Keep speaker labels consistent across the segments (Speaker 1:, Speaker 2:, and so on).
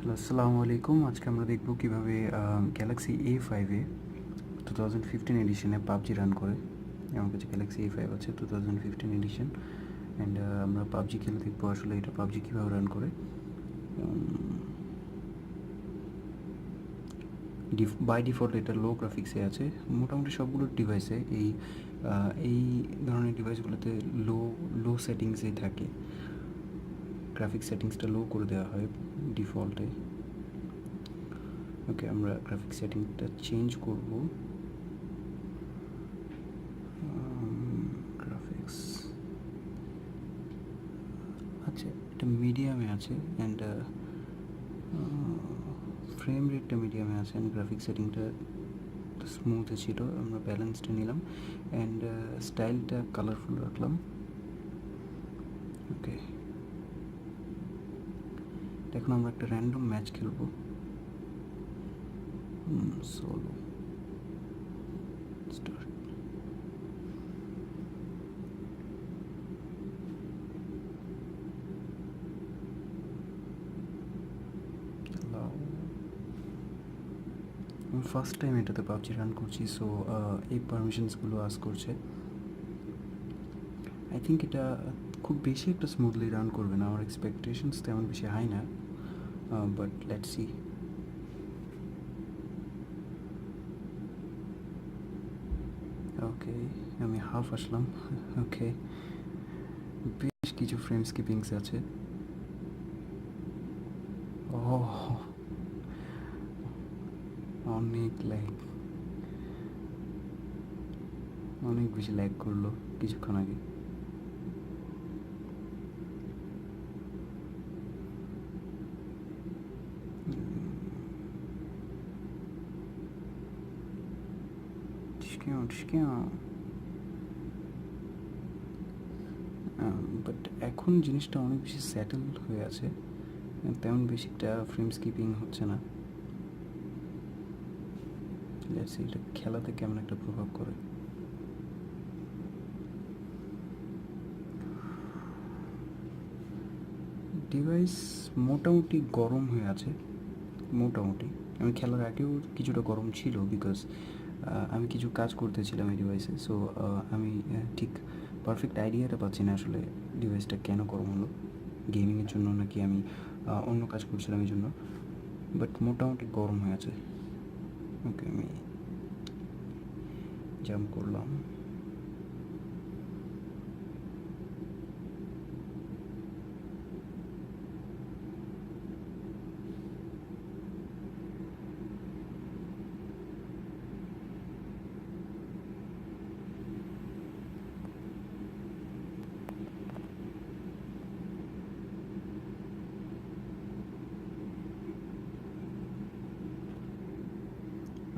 Speaker 1: Hello, আসসালামু আলাইকুম। আজকে আমরা দেখব কীভাবে গ্যালাক্সি A5 এ 2015 এডিশনে পাবজি রান করে। আমার কাছে গ্যালাক্সি A5 আছে 2015 এডিশন। অ্যান্ড আমরা পাবজি খেলে দেখবো আসলে এটা পাবজি কীভাবে রান করে। বাই ডিফল্ট এটা লো গ্রাফিক্সে আছে। মোটামুটি সবগুলো ডিভাইসে এই ধরনের ডিভাইসগুলোতে লো সেটিংসেই থাকে। গ্রাফিক্স সেটিংসটা লো করে দেওয়া হয় ডিফল্টে। ওকে, আমরা গ্রাফিক্স সেটিংটা চেঞ্জ করব। গ্রাফিক্স আচ্ছা, এটা মিডিয়ামে আছে অ্যান্ড ফ্রেম রেটটা মিডিয়ামে আছে অ্যান্ড গ্রাফিক্স সেটিংটা স্মুথে ছিল। আমরা ব্যালেন্সটা নিলাম অ্যান্ড স্টাইলটা কালারফুল রাখলাম। ওকে, এখন আমরা একটা র্যান্ডম ম্যাচ খেলবো। Solo start. আমি ফার্স্ট টাইম এটাতে পাবজি রান করছি, সো এই পারমিশনসগুলো আস করছে। আই থিঙ্ক এটা খুব বেশি একটা স্মুথলি রান করবে না, আমার এক্সপেকটেশনস তেমন বেশি হাই না, বাট লেটস সি। ওকে, আমি হাফ আসলাম। ওকে, বেশ কিছু ফ্রেম স্কিপিংস আছে। ও, অনেক ল্যাগ, অনেক বেশি ল্যাগ করলো কিছুক্ষণ আগে। বাট এখন জিনিসটা অনেক বেশি সেটেল হয়ে আছে, তেমন বেশি একটা ফ্রেম স্কিপিং হচ্ছে না। লেটস সি এটা খেলাতে কেমন একটা প্রভাব করে। ডিভাইস মোটামুটি গরম হয়ে আছে, মোটামুটি। আমি খেলার আগেও কিছুটা গরম ছিল, বিকজ আমি কিছু কাজ করতেছিলাম এই ডিভাইসে। সো আমি ঠিক পারফেক্ট আইডিয়াটা পাচ্ছি না আসলে ডিভাইসটা কেন গরম হলো, গেমিংয়ের জন্য নাকি আমি অন্য কাজ করছিলাম এই জন্য, বাট মোটামুটি গরম হয়ে আছে। ওকে, আমি জাম্প করলাম।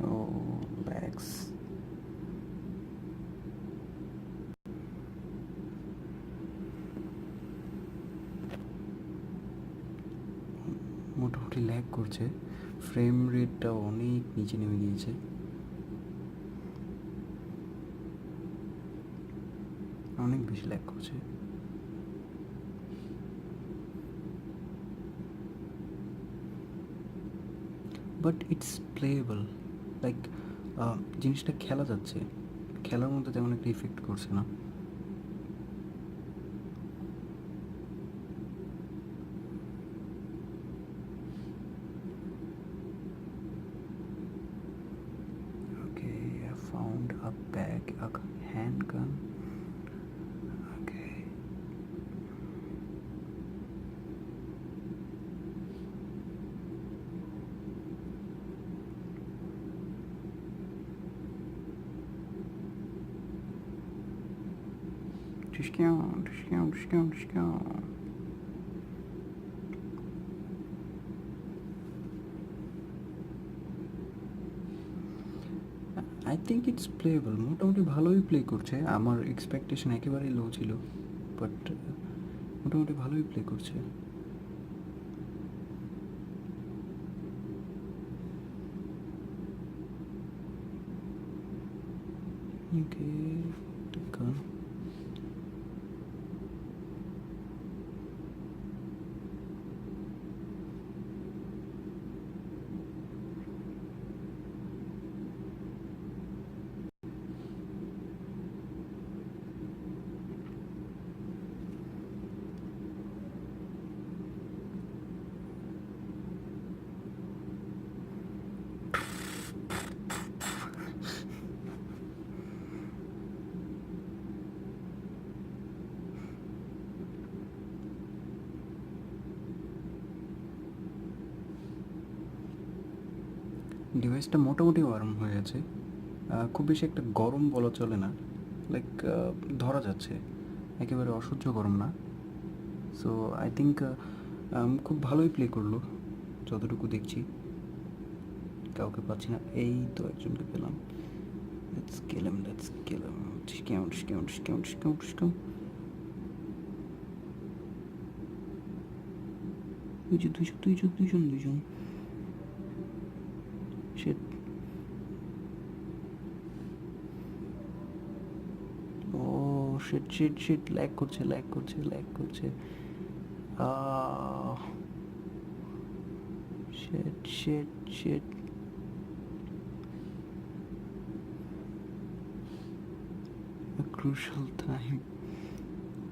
Speaker 1: ও, ল্যাগস। মোটামুটি ল্যাগ করছে, ফ্রেম রেটটা অনেক নিচে নেমে গিয়েছে। অনেক বেশি ল্যাগ করছে। বাট ইটস প্লেয়েবল, লাইক জিনিসটা খেলা যাচ্ছে, খেলার মধ্যে তেমন একটা ইফেক্ট করছে না। ওকে, I found a bag, a handgun. Okay. Discount. I think it's playable, মোটামুটি ভালোই প্লে করছে। আমার এক্সপেকটেশন একেবারেই লো ছিল, বাট মোটামুটি ভালোই প্লে করছে। ওকে, gun. ডিভাইসটা মোটামুটি ওয়ার্ম হয়ে আছে, খুব বেশি একটা গরম বলা চলে না, লাইক ধরা যাচ্ছে, একেবারে অসহ্য গরম না। সো আই থিঙ্ক খুব ভালোই প্লে করলো যতটুকু দেখছি। কাউকে পাচ্ছি না, এই তো একজনকে পেলাম। Let's kill him, let's kill him. Discount. দুইজন। Shit. Oh, shit. ল্যাগ করছে। Ah, shit. A crucial time.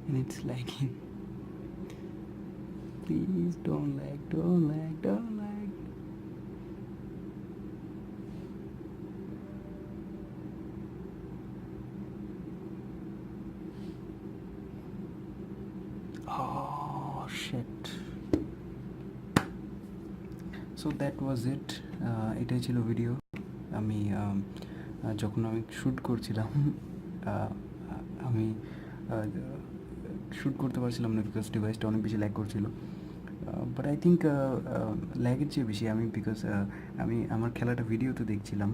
Speaker 1: And it's lagging. Please don't lag. Oh shit. So that was it. এটাই ছিল ভিডিও। আমি যখন আমি শ্যুট করছিলাম আমি শ্যুট করতে পারছিলাম না বিকজ ডিভাইসটা অনেক বেশি ল্যাগ করছিল। বাট আই থিঙ্ক ল্যাগের চেয়ে বেশি আমি বিকজ আমি আমার খেলাটা ভিডিওতে দেখছিলাম,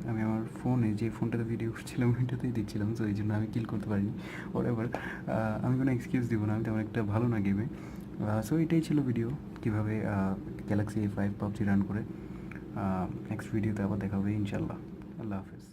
Speaker 1: আমি আমার ফোনে যে ফোনটাতে ভিডিও করছিলাম ওইটাতেই দেখছিলাম, সো এই জন্য আমি কিল করতে পারিনি। ওর এবার আমি কোনো এক্সকিউজ দিব না, আমি তেমন একটা ভালো না গেমে। সো এটাই ছিল ভিডিও, কীভাবে গ্যালাক্সি A5 পাবজি রান করে। নেক্সট ভিডিওতে আবার দেখা হবে ইনশাল্লাহ। আল্লাহ হাফেজ।